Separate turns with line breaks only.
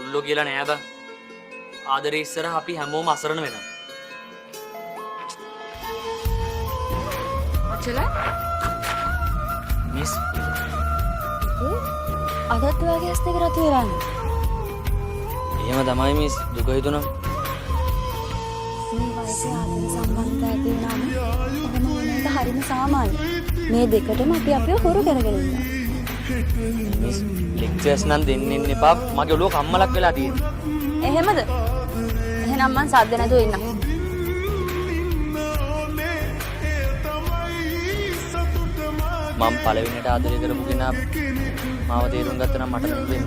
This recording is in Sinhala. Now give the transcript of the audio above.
කොල්ලෝ කියලා නෑ බා. ආදරේ ඉස්සරහ අපි හැමෝම අසරණ වෙනවා.
අචල
මිස්
අදත් ඔයාගේ ඇස් දෙක රතු වෙලානේ.
එහෙම තමයි මිස් දුක හිතුණා.
මේ වයසේ ආදර සම්බන්ධ ඇති වුණාම ඔහොම වෙන එක හරිම සාමාන්‍යයි. මේ දෙකටම අපි අපිව හොරු කරගෙන ඉන්නවා.
මිස් ලෙක්චර්ස් නම් දෙන්න එපා. මගේ ඔළුව කම්මලක් වෙලා තියෙනවා.
එහෙමද? එහෙනම් මං සද්ද නැතුව ඉන්නම්.
මම පළවෙනිට ආදරය කරපු කෙනා මාව තේරුම් ගත්තා නම් මට දෙන්න.